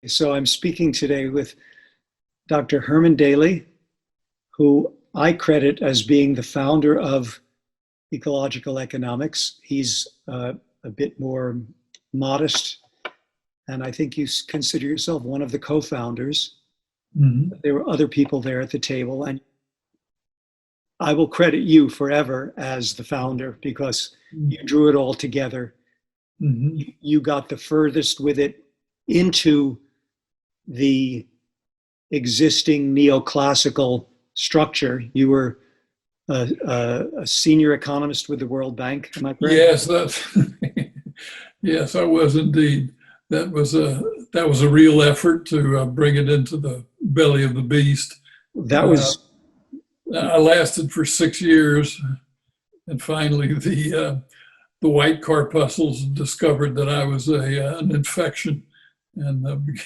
So I'm speaking today with Dr. Herman Daly, who I credit as being the founder of Ecological Economics. He's a bit more modest, and I think you consider yourself one of the co-founders. Mm-hmm. There were other people there at the table, and I will credit you forever as the founder because you drew it all together. Mm-hmm. You got the furthest with it into the existing neoclassical structure. You were a senior economist with the World Bank, am I correct? Yes, yes, I was indeed. That was a real effort to bring it into the belly of the beast. That was. I lasted for 6 years, and finally the white corpuscles discovered that I was an infection and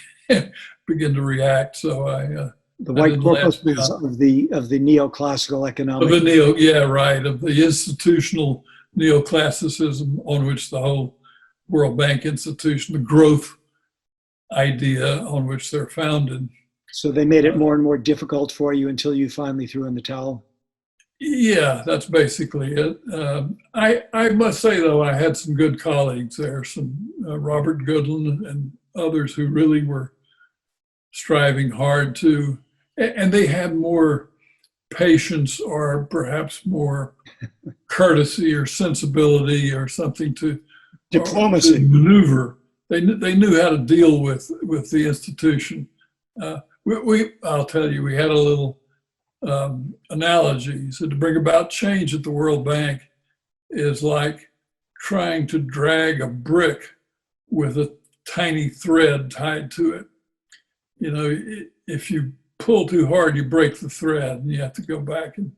began to react. So the white corpuscles of the neoclassical economics. Of the of the institutional neoclassicism on which the whole World Bank institution, the growth idea on which they're founded. So they made it more and more difficult for you until you finally threw in the towel? Yeah, that's basically it. I must say, though, I had some good colleagues there, some Robert Goodland and others who really were striving hard to, and they had more patience or perhaps more courtesy or sensibility or something to diplomacy, to maneuver. They knew how to deal with the institution. I'll tell you, we had a little analogy. So to bring about change at the World Bank is like trying to drag a brick with a tiny thread tied to it. You know, if you pull too hard, you break the thread and you have to go back. And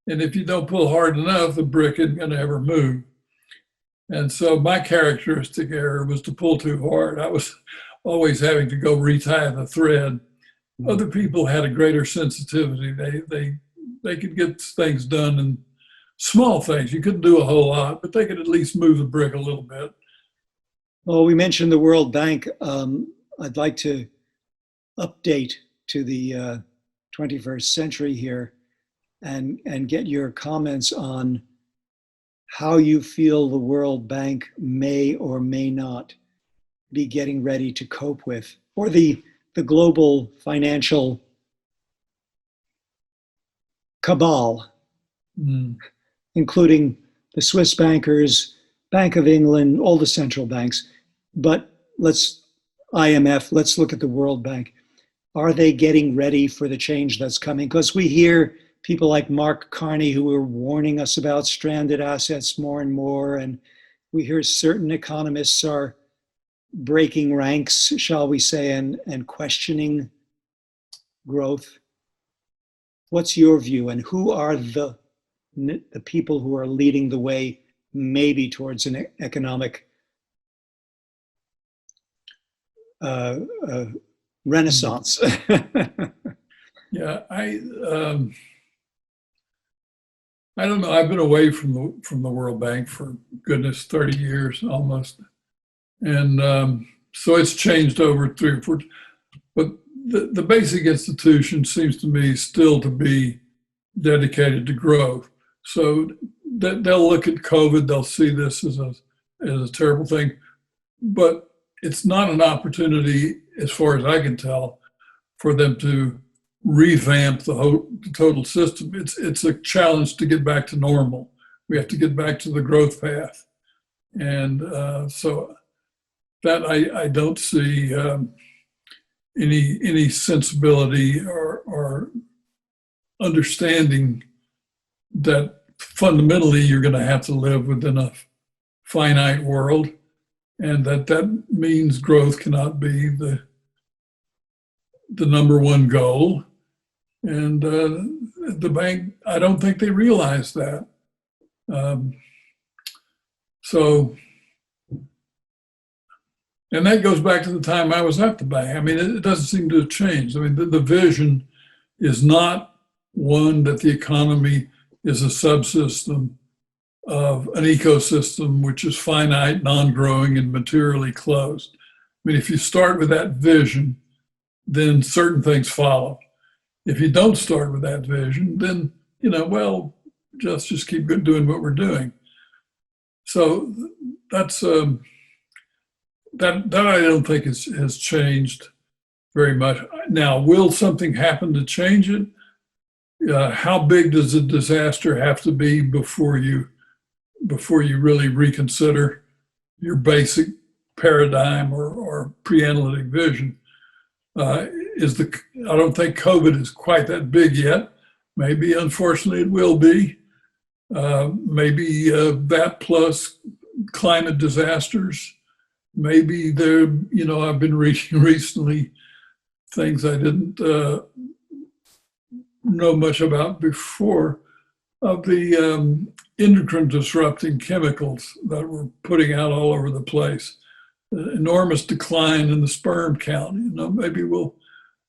if you don't pull hard enough, the brick isn't going to ever move. And so my characteristic error was to pull too hard. I was always having to go retie the thread. Other people had a greater sensitivity. They could get things done in small things. You couldn't do a whole lot, but they could at least move the brick a little bit. Well, we mentioned the World Bank. I'd like to update to the 21st century here and get your comments on how you feel the World Bank may or may not be getting ready to cope with, or the global financial cabal, including the Swiss bankers, Bank of England, all the central banks. But IMF, let's look at the World Bank. Are they getting ready for the change that's coming? Because we hear people like Mark Carney who are warning us about stranded assets more and more, and we hear certain economists are breaking ranks, shall we say, and questioning growth. What's your view, and who are the people who are leading the way maybe towards an economic renaissance? Yeah, I don't know. I've been away from the World Bank for goodness 30 years almost, and so it's changed over 3 or 4. But the basic institution seems to me still to be dedicated to growth. So they'll look at COVID, they'll see this as a terrible thing, but it's not an opportunity, as far as I can tell, for them to revamp the total system. It's a challenge to get back to normal. We have to get back to the growth path, and so that I don't see any sensibility or understanding that fundamentally you're going to have to live within a finite world, and that means growth cannot be the number one goal. And the bank, I don't think they realize that. And that goes back to the time I was at the bank. I mean, it doesn't seem to have changed. I mean, the vision is not one that the economy is a subsystem of an ecosystem which is finite, non-growing, and materially closed. mean, if you start with that vision, then certain things follow. If you don't start with that vision, then, well, just keep doing what we're doing. So that's that I don't think has changed very much. Now, will something happen to change it? How big does a disaster have to be before you really reconsider your basic paradigm or pre-analytic vision? I don't think COVID is quite that big yet. Maybe, unfortunately, it will be. Maybe that plus climate disasters. Maybe I've been reading recently things I didn't know much about before, of the endocrine disrupting chemicals that we're putting out all over the place. Enormous decline in the sperm count. Maybe we'll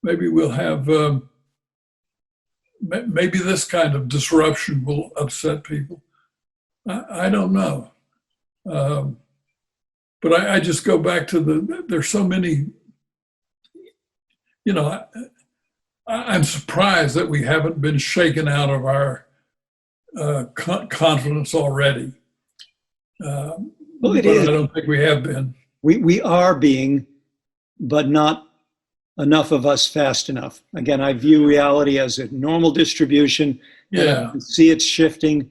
have maybe this kind of disruption will upset people. I don't know, but I just go back to there's so many. I'm surprised that we haven't been shaken out of our confidence already. Well, it but is. I don't think we have been. We are being, but not enough of us fast enough. Again, I view reality as a normal distribution. Yeah. See it's shifting.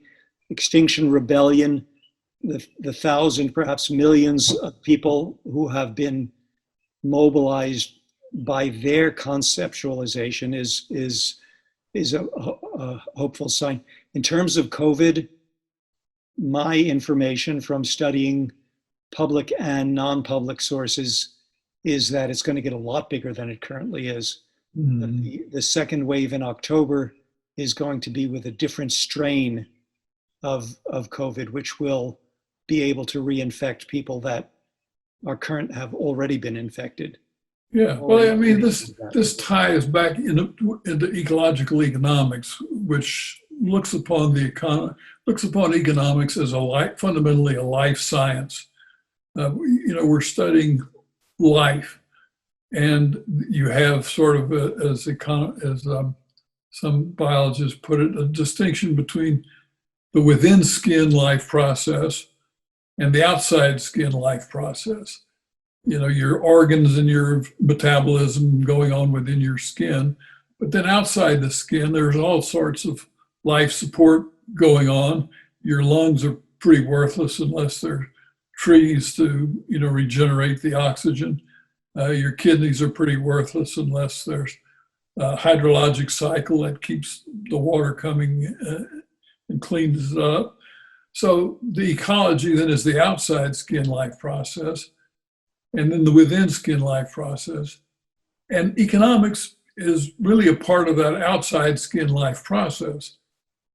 Extinction Rebellion, the 1,000, perhaps millions of people who have been mobilized by their conceptualization is a hopeful sign. In terms of COVID, my information from studying public and non-public sources is that it's going to get a lot bigger than it currently is. Mm-hmm. The second wave in October is going to be with a different strain of COVID, which will be able to reinfect people that have already been infected. Yeah, well, I mean, this ties back into ecological economics, which looks upon economics as fundamentally a life science. We're studying life, and you have sort of as some biologists put it, a distinction between the within skin life process and the outside skin life process. Your organs and your metabolism going on within your skin, but then outside the skin, there's all sorts of life support going on. Your lungs are pretty worthless unless they're trees to, regenerate the oxygen. Your kidneys are pretty worthless unless there's a hydrologic cycle that keeps the water coming and cleans it up. So the ecology then is the outside skin life process, and then the within skin life process. And economics is really a part of that outside skin life process.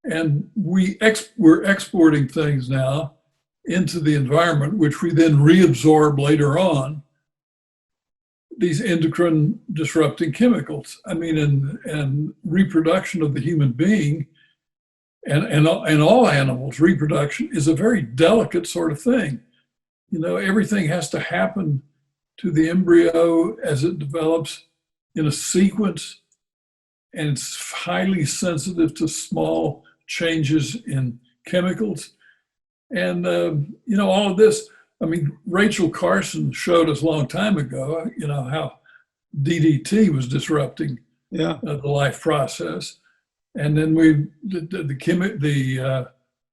And we're exporting things now into the environment, which we then reabsorb later on, these endocrine disrupting chemicals. I mean, and reproduction of the human being and all animals, reproduction is a very delicate sort of thing. Everything has to happen to the embryo as it develops in a sequence, and it's highly sensitive to small changes in chemicals. And, all of this, I mean, Rachel Carson showed us a long time ago, how DDT was disrupting the life process. And then the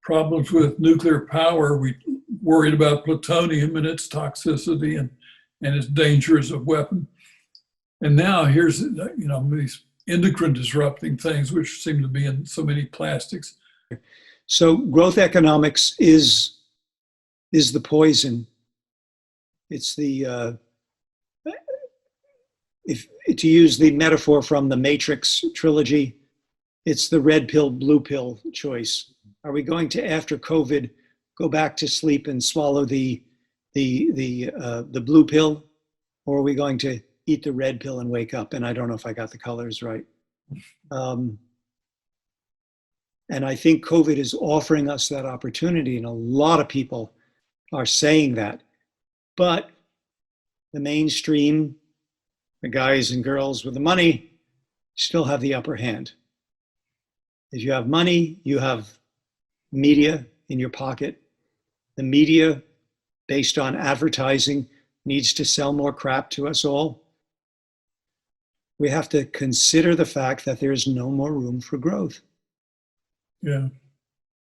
problems with nuclear power, we worried about plutonium and its toxicity and its danger as a weapon. And now here's, these endocrine disrupting things, which seem to be in so many plastics. So growth economics is the poison. It's the, if to use the metaphor from the Matrix trilogy, it's the red pill, blue pill choice. Are we going to, after COVID, go back to sleep and swallow the blue pill, or are we going to eat the red pill and wake up? And I don't know if I got the colors right. And I think COVID is offering us that opportunity, and a lot of people are saying that. But the mainstream, the guys and girls with the money, still have the upper hand. If you have money, you have media in your pocket. The media, based on advertising, needs to sell more crap to us all. We have to consider the fact that there's no more room for growth. Yeah.